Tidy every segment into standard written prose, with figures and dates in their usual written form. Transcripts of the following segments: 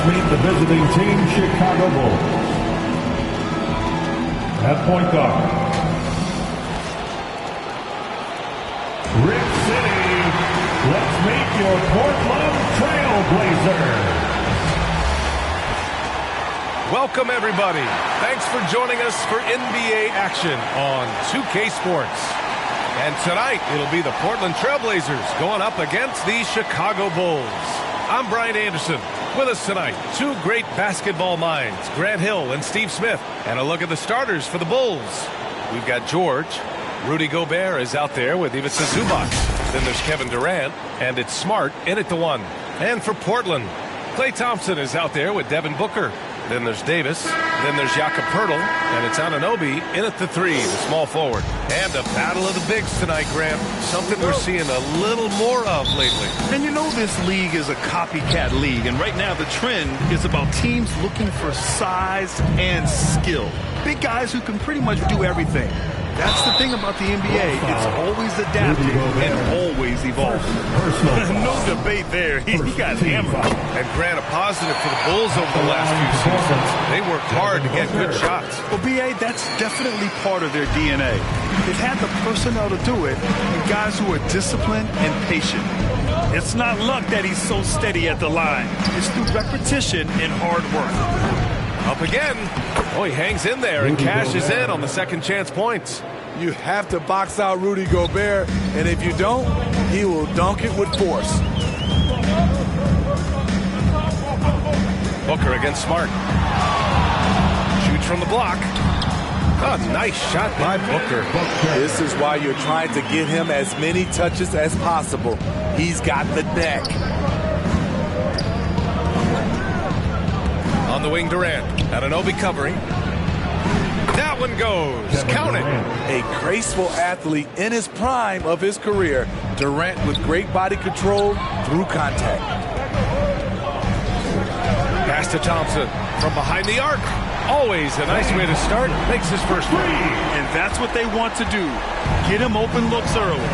meet the visiting team, Chicago Bulls. At point guard, Rick City. Let's meet your Portland Trailblazers. Welcome, everybody. Thanks for joining us for NBA action on 2K Sports. And tonight, it'll be the Portland Trailblazers going up against the Chicago Bulls. I'm Brian Anderson. With us tonight, two great basketball minds, Grant Hill and Steve Smith. And a look at the starters for the Bulls. We've got George. Rudy Gobert is out there with Ivica Zubac. Then there's Kevin Durant, and it's Smart in at the 1. And for Portland, Klay Thompson is out there with Devin Booker. Then there's Davis. Then there's Jakob Poeltl. And it's Anunoby in at the 3, the small forward. And a battle of the bigs tonight, Grant. Something we're seeing a little more of lately. And you know this league is a copycat league. And right now the trend is about teams looking for size and skill. Big guys who can pretty much do everything. That's the thing about the NBA. It's always adapting and always evolving. No debate there. He got hammered. And Grant, a positive for the Bulls over the last few seasons. They worked hard to get good shots. Well, B.A., that's definitely part of their DNA. They've had the personnel to do it, and guys who are disciplined and patient. It's not luck that he's so steady at the line. It's through repetition and hard work. Up again. Oh, he hangs in there and cashes in on the second chance points. You have to box out Rudy Gobert, and if you don't, he will dunk it with force. Booker against Smart. Shoots from the block. Oh, nice shot by Booker. This is why you're trying to get him as many touches as possible. He's got the neck. On the wing, Durant. Anunoby covering. That one goes. Count it. A graceful athlete in his prime of his career. Durant with great body control through contact. Pass to Thompson from behind the arc. Always a nice way to start. Makes his first three. And that's what they want to do. Get him open looks early.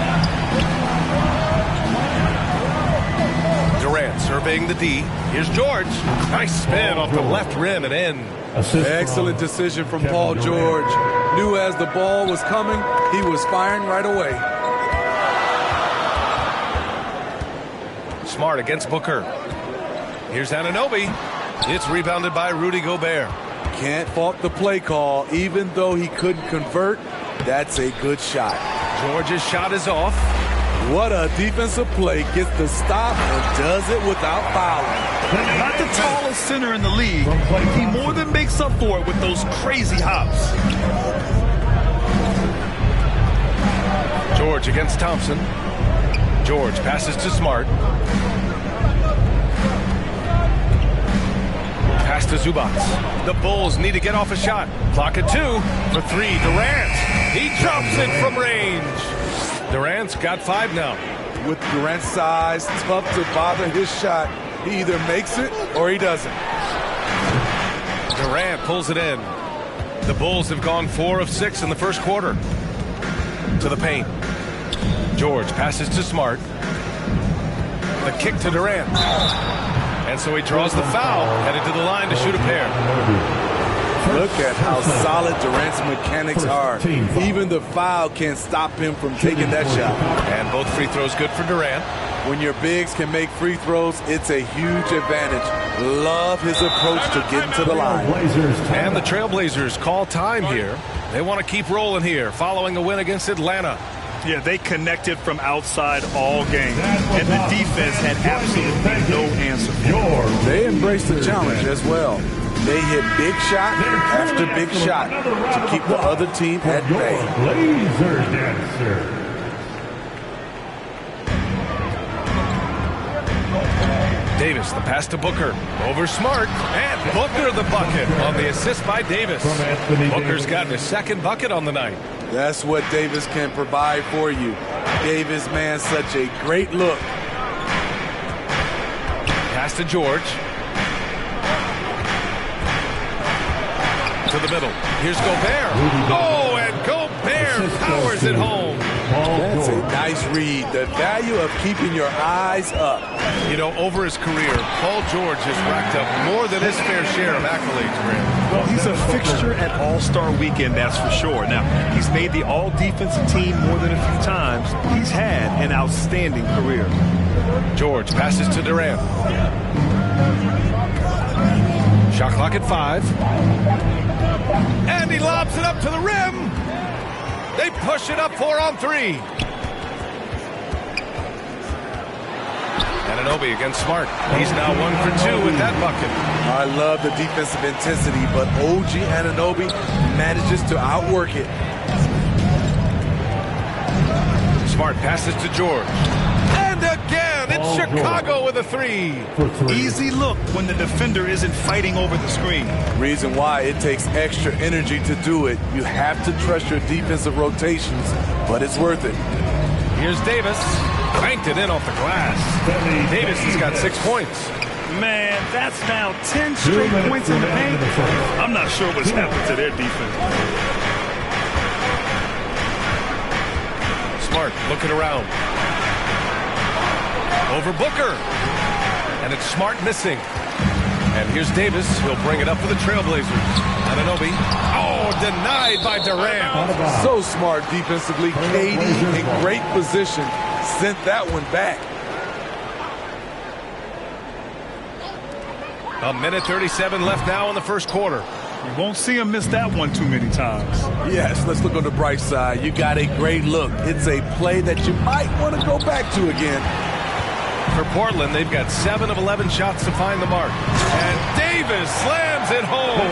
Durant surveying the D. Here's George. Nice spin off the left rim and in. Excellent decision from Paul George. Knew as the ball was coming, he was firing right away. Smart against Booker. Here's Anunoby. It's rebounded by Rudy Gobert. Can't fault the play call. Even though he couldn't convert, that's a good shot. George's shot is off. What a defensive play. Gets the stop and does it without fouling. Not the tallest center in the league. He more than makes up for it with those crazy hops. George against Thompson. George passes to Smart. Pass to Zubac. The Bulls need to get off a shot. Clock at 2 for 3. Durant. He drops it from range. Durant's got 5 now. With Durant's size, tough to bother his shot. He either makes it or he doesn't. Durant pulls it in. The Bulls have gone 4 of 6 in the first quarter. To the paint. George passes to Smart. The kick to Durant. And so he draws the foul, headed to the line to shoot a pair. Look at how solid Durant's mechanics are. Even the foul can't stop him from taking that shot. And both free throws good for Durant. When your bigs can make free throws, it's a huge advantage. Love his approach to getting to the line. And the Trailblazers call time here. They want to keep rolling here, following a win against Atlanta. Yeah, they connected from outside all game. And the defense had absolutely no answer. They embraced the challenge as well. They hit big shot after big shot to keep the other team at bay. Blazer dancer. Davis, the pass to Booker. Over Smart. And Booker the bucket on the assist by Davis. Booker's gotten his second bucket on the night. That's what Davis can provide for you. Davis, man, such a great look. Pass to George. To the middle. Here's Gobert. Oh, and Gobert powers it home. That's a nice read. The value of keeping your eyes up. You know, over his career, Paul George has racked up more than his fair share of accolades for him. Well, he's a fixture at All-Star Weekend, that's for sure. Now, he's made the All-Defensive team more than a few times. He's had an outstanding career. George passes to Durant. Shot clock at 5. And he lobs it up to the rim. They push it up 4 on 3. Anunoby against Smart. He's now 1 for 2 with that bucket. I love the defensive intensity, but OG Anunoby manages to outwork it. Smart passes to George. And again, it's Chicago with a 3. Easy look when the defender isn't fighting over the screen. Reason why it takes extra energy to do it. You have to trust your defensive rotations, but it's worth it. Here's Davis. Banked it in off the glass. Davis has got 6 points. Man, that's now 10 straight points in the paint. I'm not sure what's happened to their defense. Smart looking around. Over Booker. And it's Smart missing. And here's Davis. He'll bring it up for the Trailblazers. Anunoby. Oh, denied by Durant. So smart defensively. KD in great position. Sent that one back. A minute 37 left now in the first quarter. You won't see him miss that one too many times. Yes, let's look on the bright side. You got a great look. It's a play that you might want to go back to again. For Portland, they've got 7 of 11 shots to find the mark. And Davis slams it home.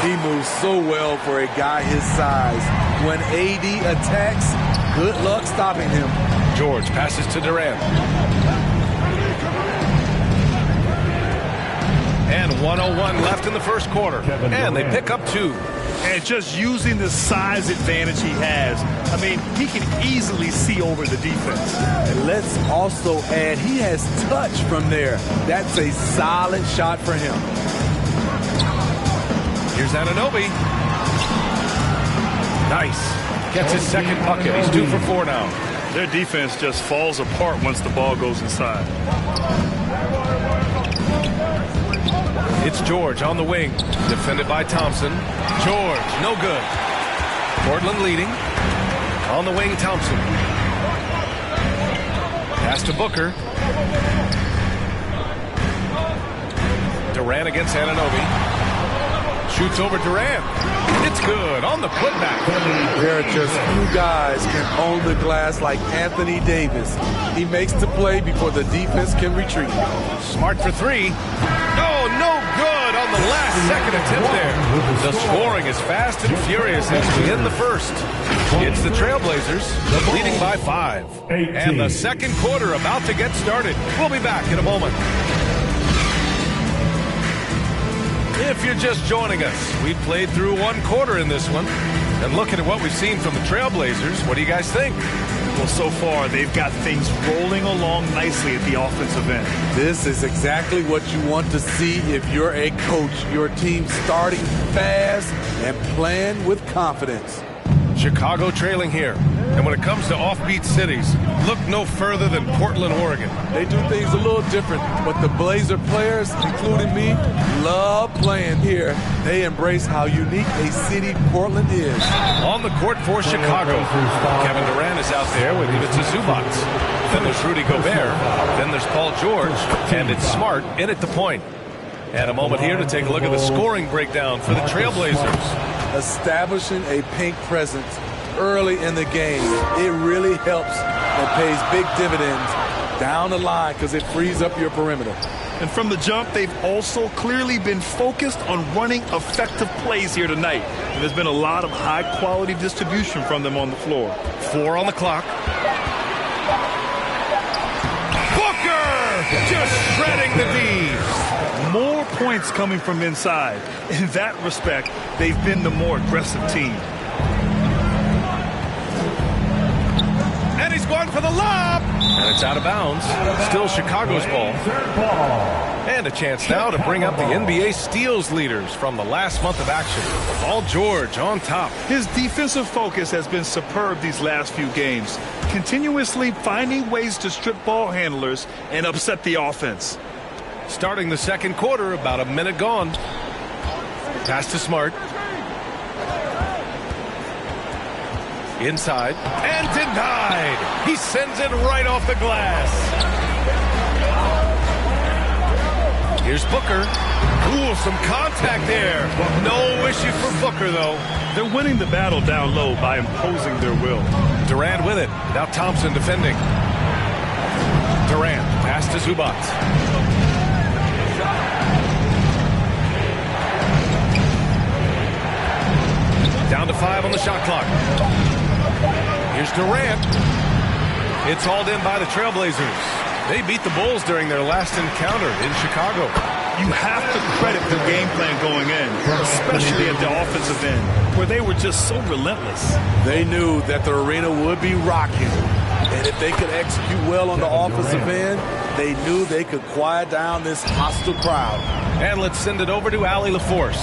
He moves so well for a guy his size. When AD attacks, good luck stopping him. George passes to Durant. And 1:01 left in the first quarter. And they pick up 2. And just using the size advantage he has, I mean, he can easily see over the defense. And let's also add, he has touch from there. That's a solid shot for him. Here's Anunoby. Nice. Gets his second bucket. He's 2 for 4 now. Their defense just falls apart once the ball goes inside. It's George on the wing. Defended by Thompson. George, no good. Portland leading. On the wing, Thompson. Pass to Booker. Durant against Anunoby. Shoots over Durant. It's good on the putback. There are just few guys can own the glass like Anthony Davis. He makes the play before the defense can retreat. Smart for 3. Oh, no good on the last second attempt there. The scoring is fast and furious as we end the first. It's the Trailblazers leading by 5. And the second quarter about to get started. We'll be back in a moment. If you're just joining us, we've played through 1 quarter in this one. And looking at what we've seen from the Trailblazers, what do you guys think? Well, so far, they've got things rolling along nicely at the offensive end. This is exactly what you want to see if you're a coach. Your team starting fast and playing with confidence. Chicago trailing here. And when it comes to offbeat cities, look no further than Portland, Oregon. They do things a little different, but the Blazer players, including me, love playing here. They embrace how unique a city Portland is. On the court for Chicago, Kevin Durant is out there with Ivica Zubac. Then there's Rudy Gobert. Then there's Paul George. And it's Smart in at the point. And a moment here to take a look at the scoring breakdown for the Trailblazers. Establishing a paint presence early in the game, it really helps and pays big dividends down the line because it frees up your perimeter. And from the jump, they've also clearly been focused on running effective plays here tonight. And there's been a lot of high-quality distribution from them on the floor. 4 on the clock. Booker just shredding the D. More points coming from inside. In that respect, they've been the more aggressive team. And he's going for the lob. And it's out of bounds. Still Chicago's ball. Third ball. And a chance now to bring up the NBA steals leaders from the last month of action. Paul George on top. His defensive focus has been superb these last few games, continuously finding ways to strip ball handlers and upset the offense. Starting the second quarter, about a minute gone. Pass to Smart. Inside and denied. He sends it right off the glass. Here's Booker. Ooh, some contact there. No issue for Booker, though. They're winning the battle down low by imposing their will. Durant with it. Now Thompson defending. Durant, pass to Zubac. Down to 5 on the shot clock. Here's Durant. It's hauled in by the Trailblazers. They beat the Bulls during their last encounter in Chicago. You have to credit their game plan going in, especially at the offensive end, where they were just so relentless. They knew that the arena would be rocking, and if they could execute well on the offensive end, they knew they could quiet down this hostile crowd. And let's send it over to Allie LaForce.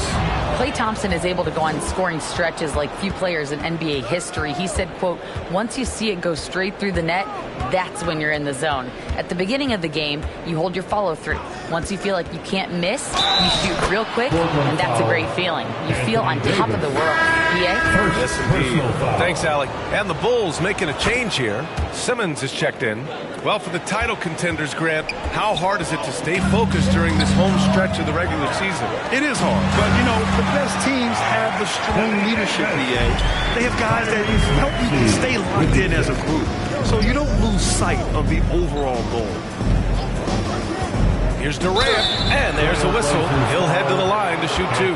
Klay Thompson is able to go on scoring stretches like few players in NBA history. He said, quote, once you see it go straight through the net, that's when you're in the zone. At the beginning of the game, you hold your follow through. Once you feel like you can't miss, you shoot real quick, and that's a great feeling. You feel on top of the world. PA? Yes, indeed. Thanks, Allie. And the Bulls making a change here. Simmons is checked in. Well, for the title contenders, Grant, how hard is it to stay focused during this home stretch of the regular season? It is hard, but, you know, the best teams have the strong leadership, BA. They have guys that help you stay locked in as a group, so you don't lose sight of the overall goal. Here's Durant, and there's a whistle. He'll head to the line to shoot 2.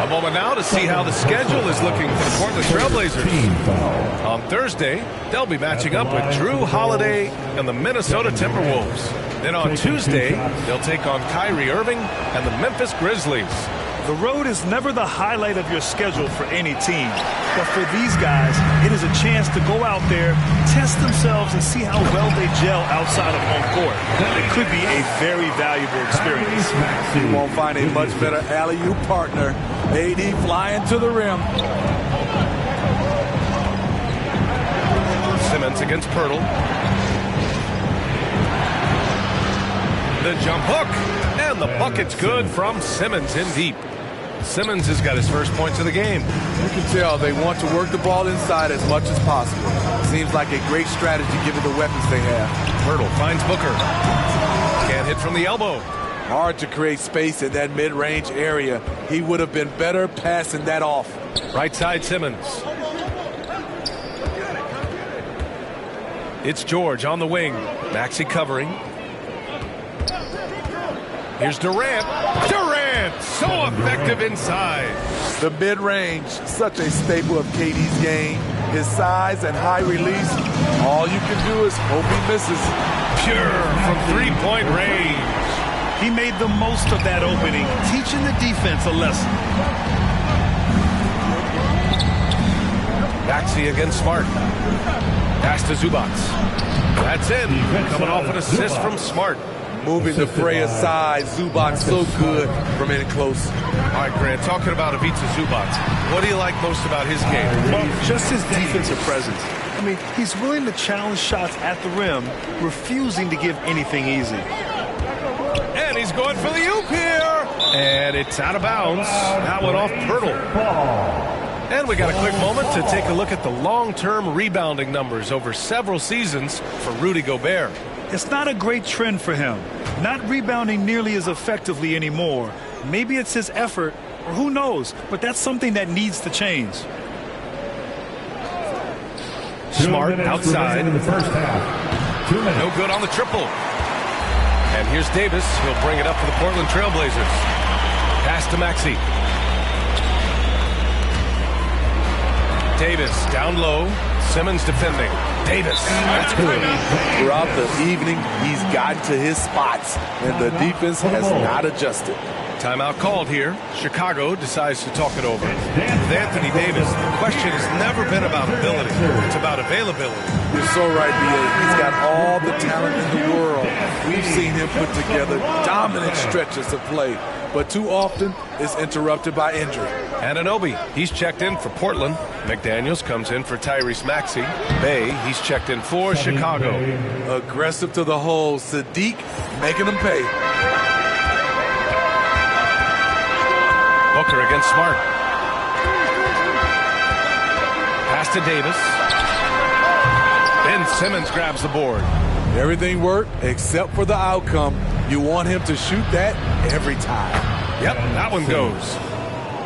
A moment now to see how the schedule is looking for the Portland Trailblazers. On Thursday, they'll be matching up with Drew Holiday and the Minnesota Timberwolves. Then on Tuesday, they'll take on Kyrie Irving and the Memphis Grizzlies. The road is never the highlight of your schedule for any team. But for these guys, it is a chance to go out there, test themselves, and see how well they gel outside of home court. It could be a very valuable experience. You won't find a much better alley-oop partner. AD flying to the rim. Simmons against Pirtle. The jump hook, and the bucket's good from Simmons in deep. Simmons has got his first points of the game. You can tell they want to work the ball inside as much as possible. Seems like a great strategy given the weapons they have. Pirtle finds Booker. Can't hit from the elbow. Hard to create space in that mid-range area. He would have been better passing that off. Right side Simmons. It's George on the wing. Maxey covering. Here's Durant. Durant, so effective inside. The mid-range, such a staple of KD's game. His size and high release, all you can do is hope he misses. Pure from three-point range. He made the most of that opening, teaching the defense a lesson. Maxey against Smart. Pass to Zubac. That's in. Coming off an assist from Smart. Moving the fray aside, Zubac so good from in close. All right, Grant, talking about Ivica Zubac, what do you like most about his game? Well, just his defensive presence. I mean, he's willing to challenge shots at the rim, refusing to give anything easy. And he's going for the oop here. And it's out of bounds. That one off Pirtle. And we got a quick moment to take a look at the long-term rebounding numbers over several seasons for Rudy Gobert. It's not a great trend for him. Not rebounding nearly as effectively anymore. Maybe it's his effort, or who knows, but that's something that needs to change. Smart outside. In the first half. 2 minutes. No good on the triple. And here's Davis. He'll bring it up for the Portland Trailblazers. Pass to Maxey. Davis down low. Simmons defending. Davis. That's good. Throughout the evening, he's gotten to his spots, and the defense has not adjusted. Timeout called here. Chicago decides to talk it over. With Anthony Davis, the question has never been about ability. it's about availability. You're so right, B.A. He's got all the talent in the world. We've seen him put together dominant stretches of play, but too often it's interrupted by injury. Anunoby, he's checked in for Portland. McDaniels comes in for Tyrese Maxey. Bay, he's checked in for Chicago. Aggressive to the hole. Sadiq making them pay. Booker against Smart. Pass to Davis. Ben Simmons grabs the board. Everything worked except for the outcome. You want him to shoot that every time. Yep, that one goes.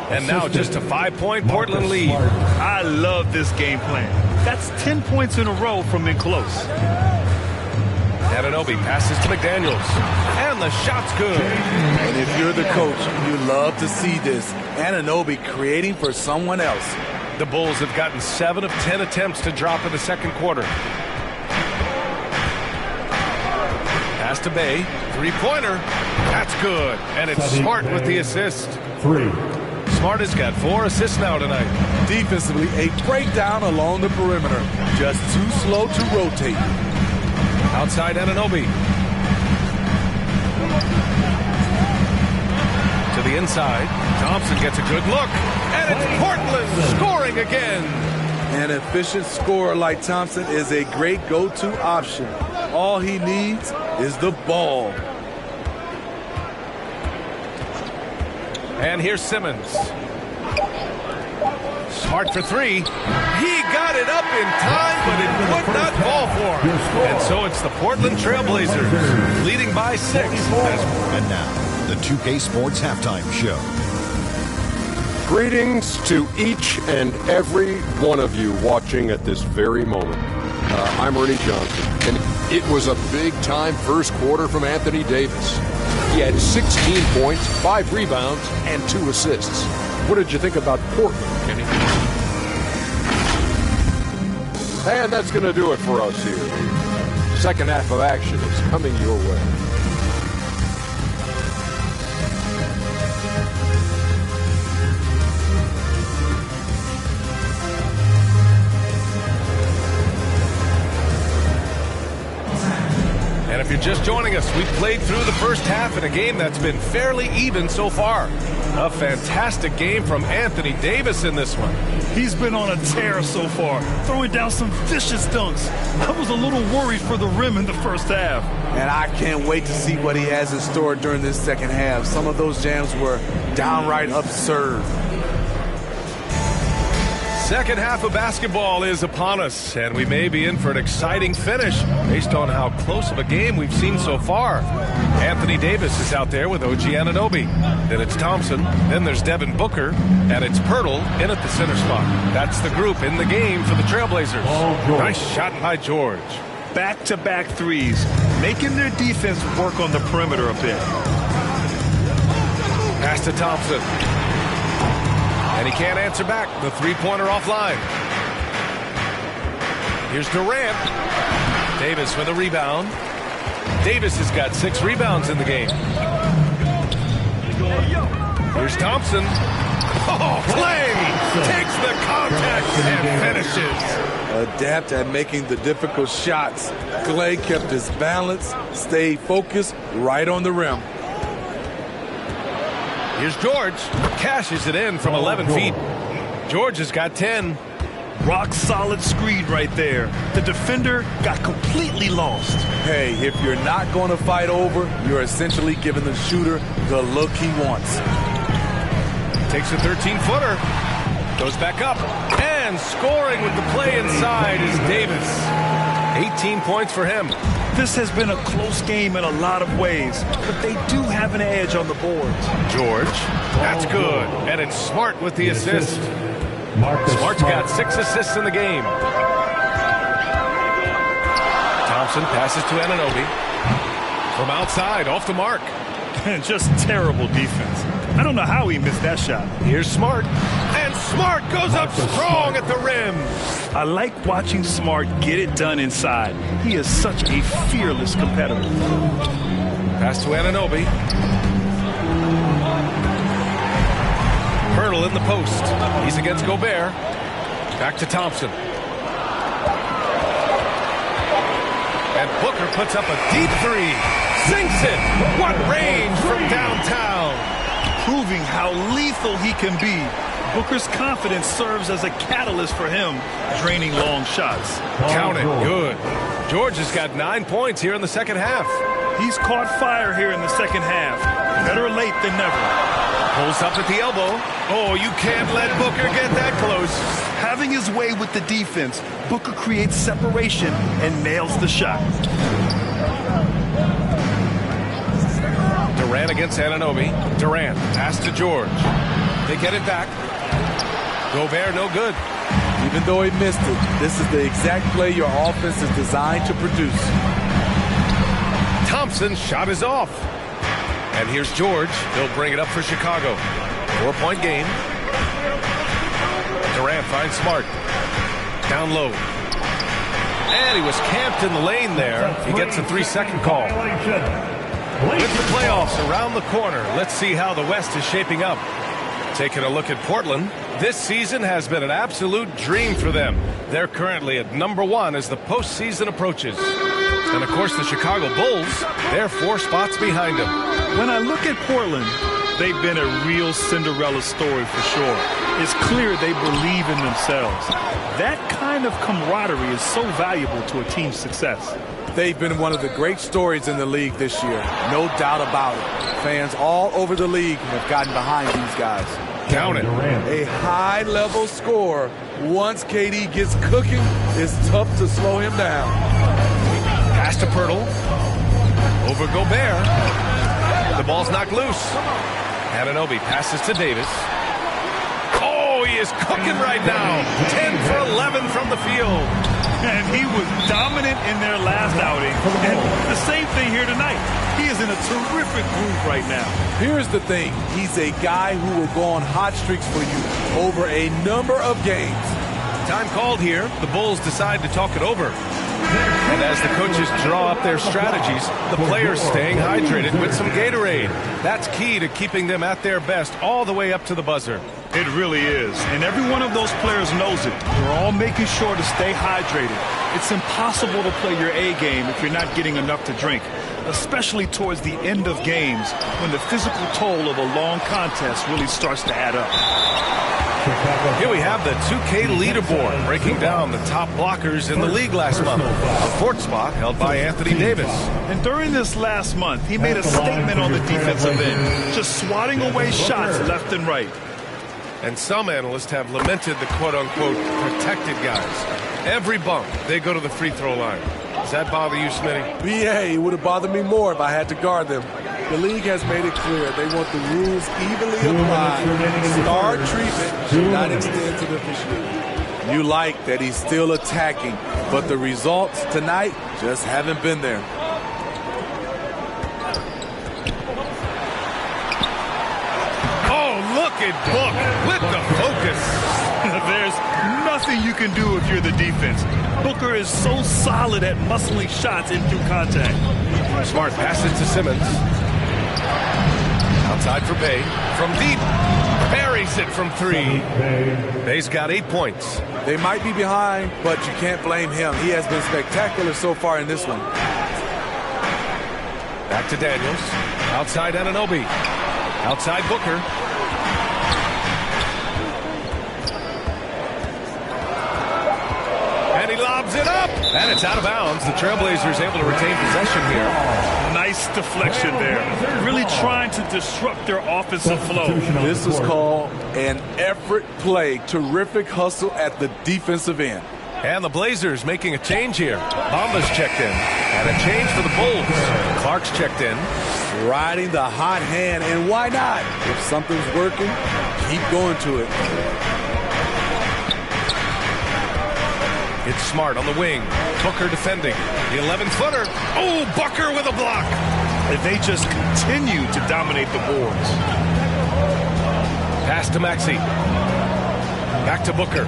And now just a 5-point Portland lead. I love this game plan. That's 10 points in a row from in close. Anunoby passes to McDaniels. And the shot's good. And if you're the coach, you love to see this. Anunoby creating for someone else. The Bulls have gotten 7 of 10 attempts to drop in the second quarter. Pass to Bay. Three-pointer. That's good. And it's Smart with the assist. 3. Smart has got 4 assists now tonight. Defensively, a breakdown along the perimeter. Just too slow to rotate. Outside Anunoby. To the inside. Thompson gets a good look. And it's Portland scoring again. An efficient scorer like Thompson is a great go-to option. All he needs is the ball. And here's Simmons. Smart for 3. He got it up in time, but it would not fall for him. And so it's the Portland Trailblazers leading by 6. And now, the 2K Sports Halftime Show. Greetings to each and every one of you watching at this very moment. I'm Ernie Johnson, and it was a big-time first quarter from Anthony Davis. He had 16 points, 5 rebounds, and 2 assists. What did you think about Portland, Kenny? And that's going to do it for us here. Second half of action is coming your way. And if you're just joining us, we've played through the first half in a game that's been fairly even so far. A fantastic game from Anthony Davis in this one. He's been on a tear so far, throwing down some vicious dunks. I was a little worried for the rim in the first half. And I can't wait to see what he has in store during this second half. Some of those jams were downright absurd. Second half of basketball is upon us, and we may be in for an exciting finish based on how close of a game we've seen so far. Anthony Davis is out there with OG Anunoby. Then it's Thompson. Then there's Devin Booker. And it's Pirtle in at the center spot. That's the group in the game for the Trailblazers. Nice shot by George. Back-to-back threes, making their defense work on the perimeter a bit. Pass to Thompson. And he can't answer back. The three-pointer offline. Here's Durant. Davis with a rebound. Davis has got 6 rebounds in the game. Here's Thompson. Oh, Clay takes the contact and finishes. Adapt at making the difficult shots. Clay kept his balance, stayed focused right on the rim. Here's George. Cashes it in from 11 feet. George has got 10. Rock solid screen right there. The defender got completely lost. Hey, if you're not going to fight over, you're essentially giving the shooter the look he wants. Takes a 13-footer. Goes back up. And scoring with the play inside is Davis. 18 points for him. This has been a close game in a lot of ways, but they do have an edge on the boards. George. That's good. And it's Smart with the assist. Smart's got 6 assists in the game. Thompson passes to Anunoby. From outside, off the mark. Just terrible defense. I don't know how he missed that shot. Here's Smart. And Smart goes up strong at the rim. I like watching Smart get it done inside. He is such a fearless competitor. Pass to Anunoby. Pirtle in the post. He's against Gobert. Back to Thompson. And Booker puts up a deep three. Sinks it. What range from downtown. Proving how lethal he can be. Booker's confidence serves as a catalyst for him, draining long shots. Count it. Good. George has got 9 points here in the second half. He's caught fire here in the second half. Better late than never. Pulls up at the elbow. Oh, you can't let Booker get that close. Having his way with the defense, Booker creates separation and nails the shot. Durant against Anunoby. Durant, pass to George. They get it back. Gobert, no good. Even though he missed it, this is the exact play your offense is designed to produce. Thompson's shot is off. And here's George. He'll bring it up for Chicago. 4-point game. Durant finds Smart. Down low. And he was camped in the lane there. He gets a 3-second call. With the playoffs around the corner, let's see how the West is shaping up. Taking a look at Portland, this season has been an absolute dream for them. They're currently at #1 as the postseason approaches. And of course the Chicago Bulls, they're 4 spots behind them. When I look at Portland, they've been a real Cinderella story for sure. It's clear they believe in themselves. That kind of camaraderie is so valuable to a team's success. They've been one of the great stories in the league this year. No doubt about it. Fans all over the league have gotten behind these guys. Count it. A high-level score. Once KD gets cooking, it's tough to slow him down. Pass to Pirtle. Over Gobert. The ball's knocked loose. Anunoby passes to Davis. Oh, he is cooking right now. 10 for 11 from the field. And he was dominant in their last outing. And the same thing here tonight. He is in a terrific groove right now. Here's the thing. He's a guy who will go on hot streaks for you over a number of games. Time called here. The Bulls decide to talk it over. And as the coaches draw up their strategies, the players staying hydrated with some Gatorade. That's key to keeping them at their best all the way up to the buzzer. It really is. And every one of those players knows it. We're all making sure to stay hydrated. It's impossible to play your A game if you're not getting enough to drink, especially towards the end of games when the physical toll of a long contest really starts to add up. Here we have the 2K leaderboard breaking down the top blockers in the league last month. A 4th spot held by Anthony Davis. And during this last month, he made a statement on the defensive end, just swatting away shots left and right. And some analysts have lamented the quote-unquote protected guys. Every bump, they go to the free throw line. Does that bother you, Smitty? BA, it would have bothered me more if I had to guard them. The league has made it clear they want the rules evenly applied. Star treatment should not extend to the officiating. You like that he's still attacking, but the results tonight just haven't been there. Oh, look at Book with the focus. There's nothing you can do if you're the defense. Booker is so solid at muscling shots in through contact. Smart passes to Simmons. Outside for Bay. From deep. Buries it from 3. Bay's got 8 points. They might be behind, but you can't blame him. He has been spectacular so far in this one. Back to Daniels. Outside Anunoby. Outside Booker. And he lobs it up. And it's out of bounds. The Trailblazers able to retain possession here. Nice deflection there. Really trying to disrupt their offensive flow. This is called an effort play. Terrific hustle at the defensive end. And the Blazers making a change here. Bamba's checked in. And a change for the Bulls. Clark's checked in. Riding the hot hand, and why not? If something's working, keep going to it. It's Smart on the wing. Booker defending. The 11-footer. Oh, Booker with a block. And they just continue to dominate the boards. Pass to Maxey. Back to Booker.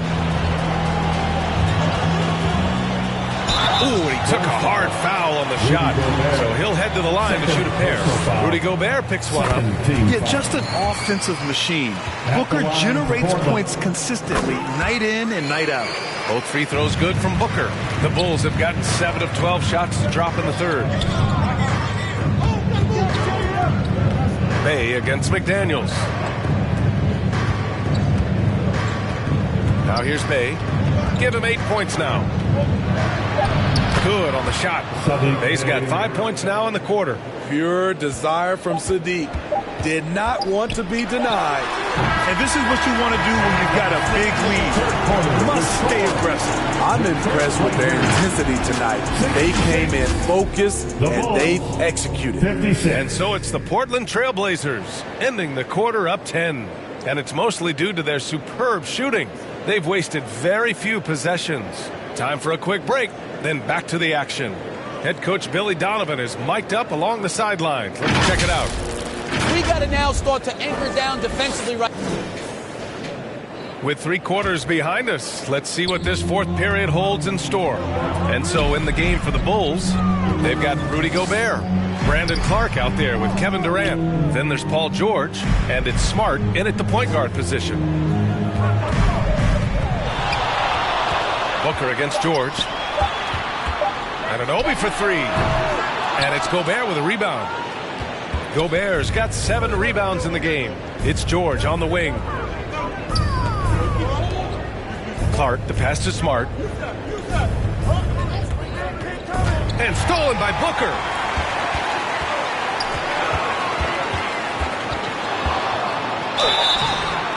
Ooh, he took a hard foul on the shot, so he'll head to the line to shoot a pair. Rudy Gobert picks one up. Yeah, just an offensive machine. Booker generates points consistently, night in and night out. Both free throws good from Booker. The Bulls have gotten 7 of 12 shots to drop in the third. Bay against McDaniels. Now here's Bay. Give him 8 points now. Good on the shot. Bay's got 5 points now in the quarter. Pure desire from Sadiq. Did not want to be denied. And this is what you want to do when you've got a big lead. You must stay aggressive. I'm impressed with their intensity tonight. They came in focused and they executed. And so it's the Portland Trailblazers ending the quarter up 10. And it's mostly due to their superb shooting. They've wasted very few possessions. Time for a quick break, then back to the action. Head coach Billy Donovan is mic'd up along the sidelines. Let's check it out. We got to now start to anchor down defensively right. With 3 quarters behind us, let's see what this fourth period holds in store. And so in the game for the Bulls, they've got Rudy Gobert, Brandon Clark out there with Kevin Durant. Then there's Paul George, and it's Smart in at the point guard position. Booker against George. Anunoby for 3. And it's Gobert with a rebound. Gobert's got 7 rebounds in the game. It's George on the wing. Clark, the pass to Smart. And stolen by Booker.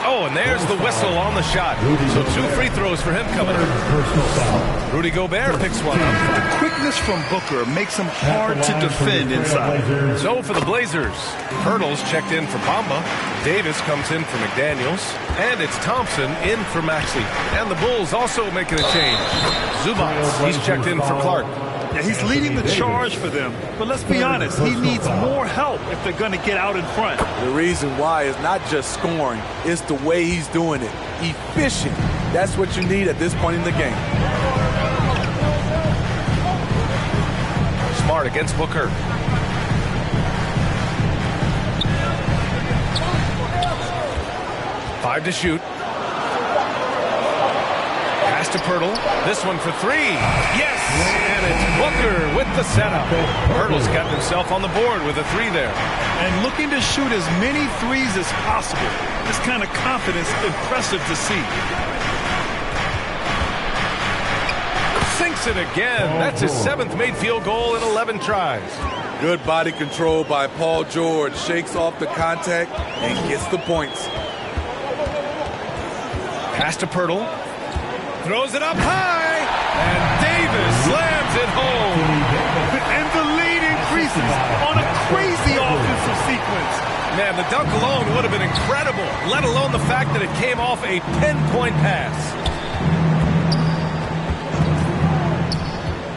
Oh, and there's the whistle on the shot. So 2 free throws for him coming up. Rudy Gobert picks one up. The quickness from Booker makes him hard to defend inside. So for the Blazers, Hurdle's checked in for Bamba. Davis comes in for McDaniels. And it's Thompson in for Maxey. And the Bulls also making a change. Zubac, he's checked in for Clark. Yeah, he's leading the charge for them. But let's be honest, he needs more help if they're going to get out in front. The reason why is not just scoring, it's the way he's doing it. Efficient. That's what you need at this point in the game. Smart against Booker. Five to shoot. Pass to Pirtle. This one for 3. Yes! And it's Booker with the setup. Pirtle's got himself on the board with a 3 there. And looking to shoot as many threes as possible. This kind of confidence, impressive to see. Sinks it again. That's his 7th made field goal in 11 tries. Good body control by Paul George. Shakes off the contact and gets the points. Pass to Pirtle. Throws it up high. And Davis slams it home. And the lead increases on a crazy offensive sequence. Man, the dunk alone would have been incredible, let alone the fact that it came off a pinpoint pass.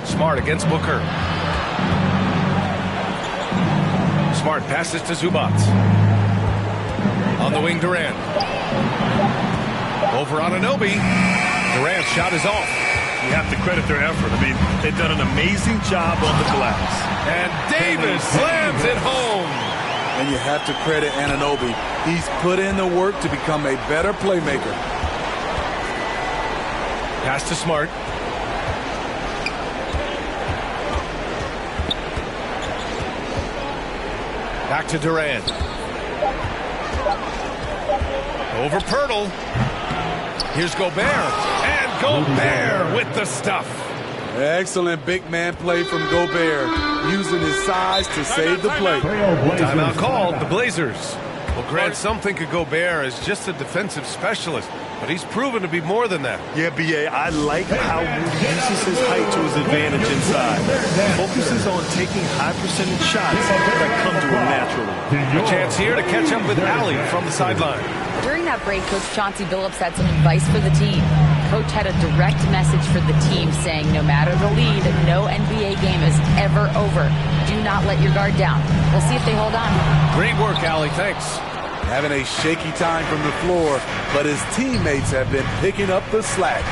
Smart against Booker. Smart passes to Zubac. On the wing, Durant. Over on Anunoby. Durant's shot is off. You have to credit their effort. I mean, they've done an amazing job on the glass. And Davis slams it home. And you have to credit Anunoby. He's put in the work to become a better playmaker. Pass to Smart. Back to Durant. Over Pirtle. Here's Gobert. And Gobert with the stuff. Excellent big man play from Gobert, using his size to save the play. Timeout called, the Blazers. Well, Grant, some think of Gobert as just a defensive specialist, but he's proven to be more than that. Yeah, B.A., I like how he uses his height to his advantage inside. Focuses on taking high percentage shots that come to him naturally. A chance here to catch up with Allie from the sideline. During that break, Coach Chauncey Billups had some advice for the team. Coach had a direct message for the team saying no matter the lead, no NBA game is ever over. Do not let your guard down. We'll see if they hold on. Great work, Allie. Thanks. Having a shaky time from the floor, but his teammates have been picking up the slack.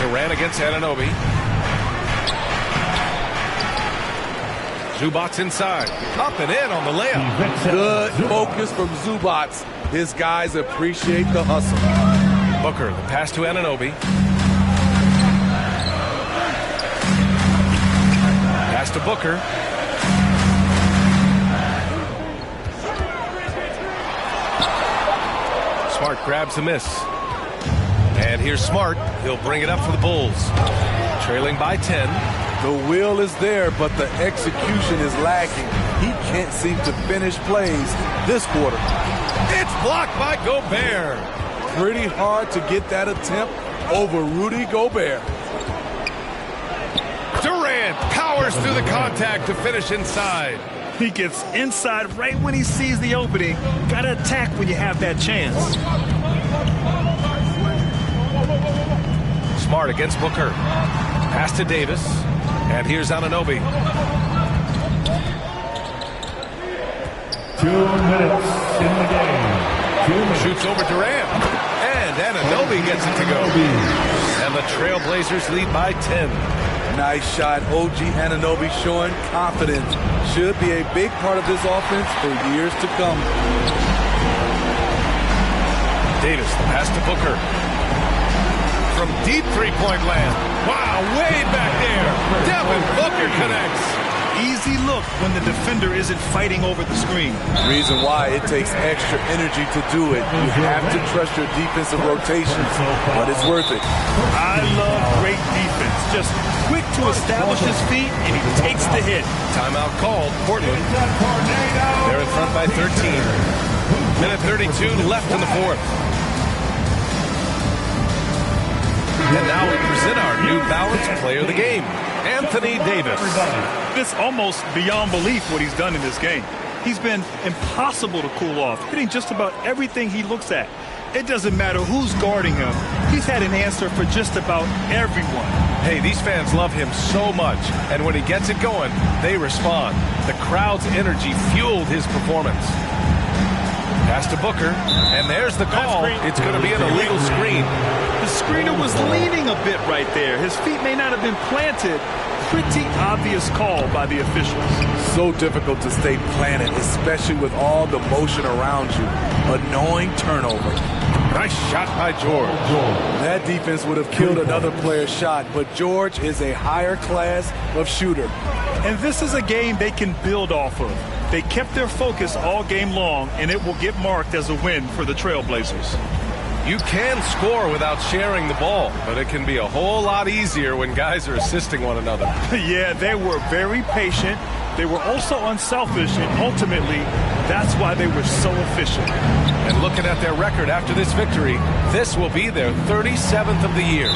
Durant against Anunoby. Zubats inside. Up and in on the layup. Good focus from Zubats. His guys appreciate the hustle. Booker, the pass to Anunoby. Pass to Booker. Smart grabs the miss. And here's Smart. He'll bring it up for the Bulls. Trailing by 10. The will is there, but the execution is lacking. He can't seem to finish plays this quarter. It's blocked by Gobert. Pretty hard to get that attempt over Rudy Gobert. Durant powers through the contact to finish inside. He gets inside right when he sees the opening. Got to attack when you have that chance. Smart against Booker. Pass to Davis. And here's Anunoby. 2 minutes in the game. Shoots over Durant. And Anunoby gets it to go. And the Trailblazers lead by 10. Nice shot. OG Anunoby showing confidence. Should be a big part of this offense for years to come. Davis, the pass to Booker. From deep three-point land. Wow, way back there. Devin Booker connects. Easy look when the defender isn't fighting over the screen. Reason why it takes extra energy to do it. You have to trust your defensive rotations, but it's worth it. I love great defense. Just quick to establish his feet, and he takes the hit. Timeout called. Portland. They're in front by 13. Minute 32 left in the fourth. And now we present our New Balance Player of the Game, Anthony Davis. It's almost beyond belief what he's done in this game. He's been impossible to cool off, hitting just about everything he looks at. It doesn't matter who's guarding him. He's had an answer for just about everyone. Hey, these fans love him so much, and when he gets it going, they respond. The crowd's energy fueled his performance. Pass to Booker, and there's the call. It's going to be an illegal screen. The screener was leaning a bit right there. His feet may not have been planted. Pretty obvious call by the officials. So difficult to stay planted, especially with all the motion around you. Annoying turnover. Nice shot by George. That defense would have killed another player's shot, but George is a higher class of shooter. And this is a game they can build off of. They kept their focus all game long, and it will get marked as a win for the Trailblazers. You can score without sharing the ball, but it can be a whole lot easier when guys are assisting one another. Yeah, they were very patient. They were also unselfish, and ultimately, that's why they were so efficient. And looking at their record after this victory, this will be their 37th of the year.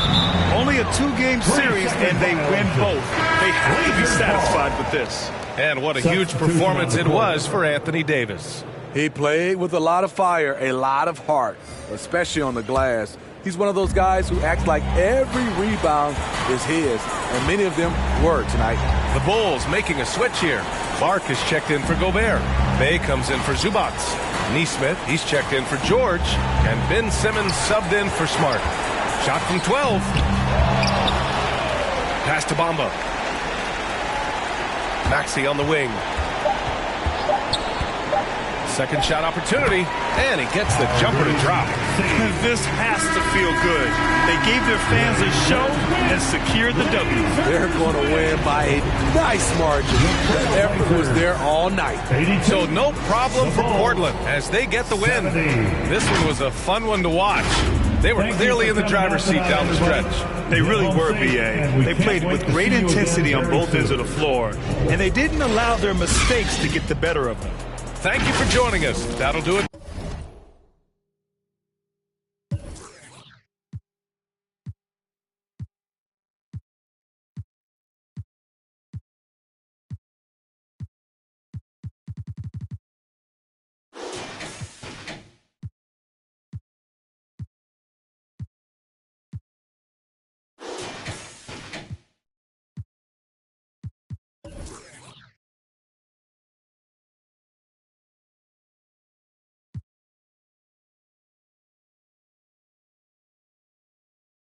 Only a 2-game series, and they win both. They have to be satisfied with this. And what a huge performance it was for Anthony Davis. He played with a lot of fire, a lot of heart, especially on the glass. He's one of those guys who acts like every rebound is his, and many of them were tonight. The Bulls making a switch here. Clark is checked in for Gobert. Bay comes in for Zubats. Neesmith, he's checked in for George. And Ben Simmons subbed in for Smart. Shot from 12. Pass to Bamba. Maxey on the wing. Second shot opportunity, and he gets the jumper to drop. This has to feel good. They gave their fans a show and secured the W. They're going to win by a nice margin. The effort was there all night. So no problem for Portland as they get the win. This one was a fun one to watch. They were clearly in the driver's seat down the stretch. They really were, B.A. They played with great intensity on both ends of the floor, and they didn't allow their mistakes to get the better of them. Thank you for joining us. That'll do it.